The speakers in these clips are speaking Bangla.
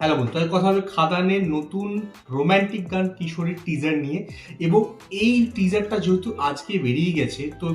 হ্যালো বন্ধু, তাই কথা হবে খাদানের নতুন রোম্যান্টিক গান কিশোরীর টিজার নিয়ে। এবং এই টিজারটা যেহেতু আজকে বেরিয়ে গেছে, তো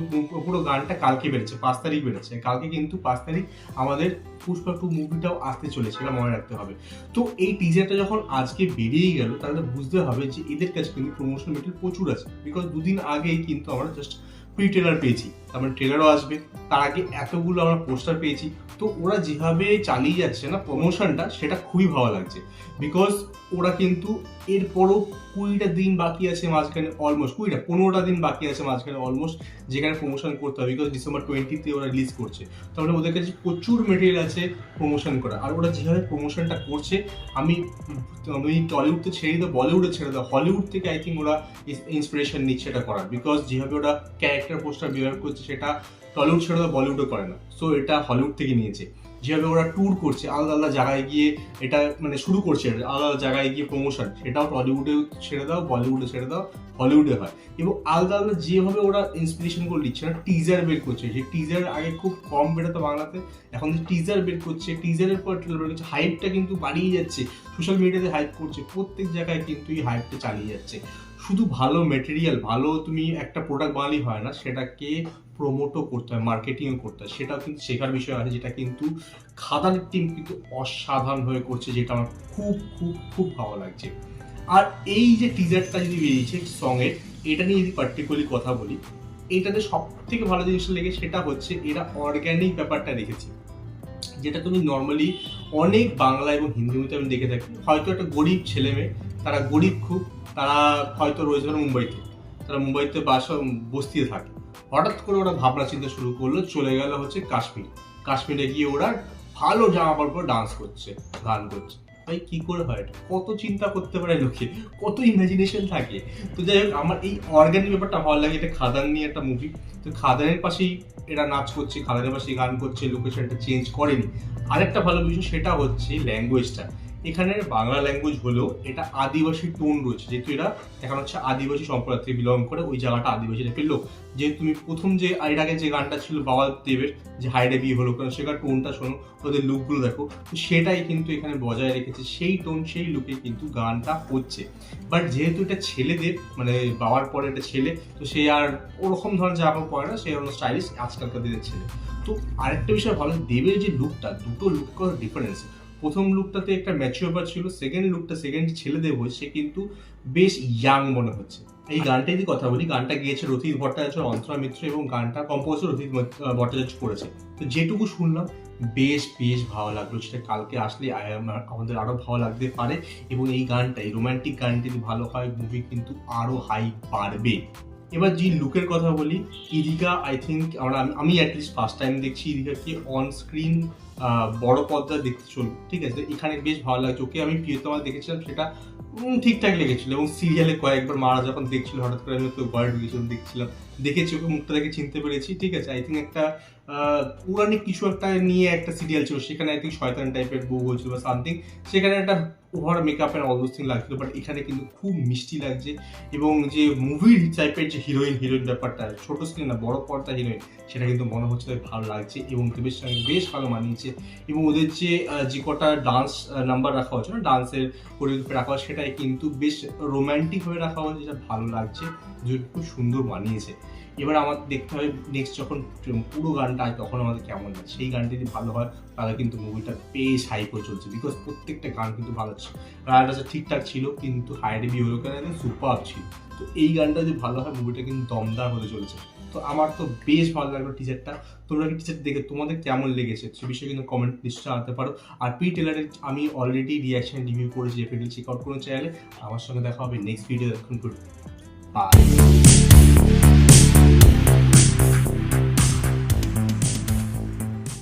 পুরো গানটা কালকে বেরোচ্ছে, 5 তারিখ বেরোচ্ছে। কালকে কিন্তু 5 তারিখ আমাদের পুষ্পা 2 মুভিটাও আসতে চলেছে, এটা মনে রাখতে হবে। তো এই টিজারটা যখন আজকে বেরিয়ে গেল, তাহলে বুঝতে হবে যে এদের কাছে কিন্তু প্রমোশন মেটেরিয়াল প্রচুর আছে। বিকজ দুদিন আগেই কিন্তু আমরা জাস্ট প্রি ট্রেলার পেয়েছি, তারপরে ট্রেলারও আসবে, তার আগে এতগুলো আমরা পোস্টার পেয়েছি। তো ওরা যেভাবে চালিয়ে যাচ্ছে না প্রমোশনটা, সেটা খুবই ভালো লাগছে। বিকজ ওরা কিন্তু এরপরও 20টা দিন বাকি আছে মাঝখানে, অলমোস্ট 15টা দিন বাকি আছে মাঝখানে অলমোস্ট, যেখানে প্রমোশন করতে হবে। বিকজ ডিসেম্বর 20তে ওরা রিলিজ করছে, তাহলে ওদের কাছে প্রচুর মেটেরিয়াল আছে প্রমোশন করা। আর ওরা যেভাবে প্রমোশনটা করছে, আমি টলিউড তো ছেড়ে দাও, বলিউডে ছেড়ে দাও, হলিউড থেকে আই থিঙ্ক ওরা ইন্সপিরেশন নিচ্ছে এটা করার। বিকজ যেভাবে ওরা ক্যারেক্টার পোস্টার ব্যবহার করছে, সেটা টলিউড ছেড়ে দাও, বলিউডও করে না। সো এটা হলিউড থেকে নিয়েছে। যেভাবে ওরা ট্যুর করছে, আলাদা আলাদা জায়গায় গিয়ে এটা শুরু করছে, আলাদা জায়গায় গিয়ে প্রমোশন, সেটাও টলিউডে ছেড়ে দাও, বলিউডে ছেড়ে দাও, হলিউডে হয়। এবং আলাদা আলাদা যেভাবে ওরা ইন্সপিরেশন করে দিচ্ছে না, টিজার বের করছে, সেই টিজার আগে খুব কম বেরোতো বাংলাতে, এখন যে টিজার বের করছে, টিজারের পর ট্রেলার বের করছে, হাইপটা কিন্তু বাড়িয়ে যাচ্ছে। সোশ্যাল মিডিয়াতে হাইপ করছে, প্রত্যেক জায়গায় কিন্তু এই হাইপটা চালিয়ে যাচ্ছে। শুধু ভালো মেটেরিয়াল, ভালো তুমি একটা প্রোডাক্ট বানালেই হয় না, সেটাকে প্রমোটও করতে হয়, মার্কেটিংও করতে হয়, সেটাও কিন্তু শেখার বিষয় আছে, যেটা কিন্তু খাদানের টিম কিন্তু অসাধারণ হয়ে করছে, যেটা আমার খুব খুব খুব ভালো লাগছে। আর এই যে টিজারটা যদি বেরিয়েছে সঙের, এটা নিয়ে যদি পার্টিকুলারলি কথা বলি, এটাতে সব থেকে ভালো জিনিসটা লেগে সেটা হচ্ছে এরা অর্গ্যানিক ব্যাপারটা রেখেছে, যেটা তুমি নর্মালি অনেক বাংলা এবং হিন্দি মুভিতে আমি দেখে থাকি। হয়তো একটা গরিব ছেলে মেয়ে, তারা গরিব খুব, তারা হয়তো রয়েছে মুম্বাইতে, তারা মুম্বাইতে বস্তিতে থাকে। হঠাৎ করে ওরা ভাবনা চিন্তা শুরু করলো, চলে গেল হচ্ছে কাশ্মীর। কাশ্মীরে গিয়ে ওরা ভালো জামা কাপড় পরে ডান্স করছে, গান করছে। ভাই কি করে হয় এটা? কত চিন্তা করতে পারে লোকে, কত ইমাজিনেশন থাকে। তো যাই হোক, আমার এই অর্গানিক ব্যাপারটা ভালো লাগে। এটা খাদান নিয়ে একটা মুভি, তো খাদানের পাশেই এরা নাচ করছে, খাদানের পাশেই গান করছে, লোকেশনটা চেঞ্জ করেনি। আরেকটা ভালো বিষয় সেটা হচ্ছে ল্যাঙ্গুয়েজটা। এখানে বাংলা ল্যাঙ্গুয়েজ হলেও এটা আদিবাসী টোন রয়েছে, যেহেতু এরা এখন হচ্ছে আদিবাসী সম্প্রদায় থেকে বিলং করে, ওই জায়গাটা আদিবাসী টাইপের লোক। যেহেতু তুমি প্রথম যে এর আগে যে গানটা ছিল বাবা দেবের, যে হাইডে বিয়ে হলো, কারণ সেখানে টোনটা শোনো, ওদের লুকগুলো দেখো, তো সেটাই কিন্তু এখানে বজায় রেখেছে, সেই টোন সেই লুকে কিন্তু গানটা হচ্ছে। বাট যেহেতু এটা ছেলেদের, বাবার পরে এটা ছেলে, তো সে আর ওরকম ধরনের জামা পরে না, সে অন্য স্টাইলিশ আজকালকার দিনের ছেলে। তো আরেকটা বিষয় ভালো, দেবের যে লুকটা, দুটো লুক ডিফারেন্স। প্রথম লুকটাতে একটা ম্যাচিওর ছিল, সেকেন্ড ছেলে দেব সে কিন্তু বেশ ইয়াং মনে হচ্ছে। এই গানটা যদি কথা বলি, গানটা গিয়েছে রথিত ভট্টাচার্য, অন্তরা মিত্র, এবং গানটা কম্পোজার রথিত ভট্টাচার্য করেছে। তো যেটুকু শুনলাম বেশ বেশ ভালো লাগলো, সেটা কালকে আসলে আমাদের আরো ভালো লাগতে পারে। এবং এই গানটা, এই রোমান্টিক গানটি যদি ভালো হয়, মুভি কিন্তু আরো হাই বাড়বে। এবার যে লুকের কথা বলি, ইদিকা আই থিঙ্ক আমি অ্যাটলিস্ট ফার্স্ট টাইম দেখছি ইদিকাকে অন স্ক্রিন বড় পর্দা দেখতে চলবে, ঠিক আছে। এখানে বেশ ভালো লাগছে। ওকে আমি প্রিয়তমা দেখেছিলাম, সেটা ঠিকঠাক লেগেছিল, এবং সিরিয়ালে কয়েকবার মারা যখন দেখছিল, হঠাৎ করে আমি তো ঘরে ঢুকেছিলাম, দেখেছি ওকে, মুখটা দেখে চিনতে পেরেছি, ঠিক আছে। আই থিঙ্ক একটা পৌরাণিক কিছু একটা নিয়ে একটা সিরিয়াল ছিল, সেখানে আই থিঙ্ক শয়তান টাইপের বউ হয়েছিল বা সামথিং, সেখানে একটা over makeup and all those thing লাগছিল। বাট এখানে কিন্তু খুব মিষ্টি লাগছে। এবং যে মুভির টাইপের যে হিরোইন ব্যাপারটা, ছোট স্ক্রিন না বড় পর্দা হিরোইন, সেটা কিন্তু মনে হচ্ছে ভালো লাগছে, এবং দেবের সঙ্গে বেশ ভালো মানিয়েছে। এবং ওদের যে কটা ডান্স নাম্বার রাখা হচ্ছে না, ডান্সের কোরিওগ্রাফি রাখা হচ্ছে, সেটাই কিন্তু বেশ রোম্যান্টিক হয়ে রাখা হচ্ছে, যেটা ভালো লাগছে, যেটা খুব সুন্দর বানিয়েছে। এবার আমাদের দেখতে হবে নেক্সট যখন পুরো গানটা হয়, তখন আমাদের কেমন লাগে। সেই গানটি যদি ভালো হয়, তাহলে কিন্তু মুভিটা বেশ হাইপ হয়ে চলছে। বিকজ প্রত্যেকটা গান কিন্তু ভালো ছিল, গানটা ঠিকঠাক ছিল, কিন্তু হাইডে বি হলো কেন সুপার ছিল। তো এই গানটা যদি ভালো হয়, মুভিটা কিন্তু দমদার হতে চলছে। তো আমার তো বেশ ভালো লাগলো টিজারটা। তোমরা কি টিজার দেখে তোমাদের কেমন লেগেছে সে বিষয়ে কিন্তু কমেন্ট নিশ্চয়ই জানাতে পারো। আর প্রি ট্রেলারে আমি অলরেডি রিয়াকশন রিভিউ করেছি, ডেফিনেটলি চেক আউট করুন চ্যানেলে। আমার সঙ্গে দেখা হবে নেক্সট ভিডিও। এখন গুড বাই।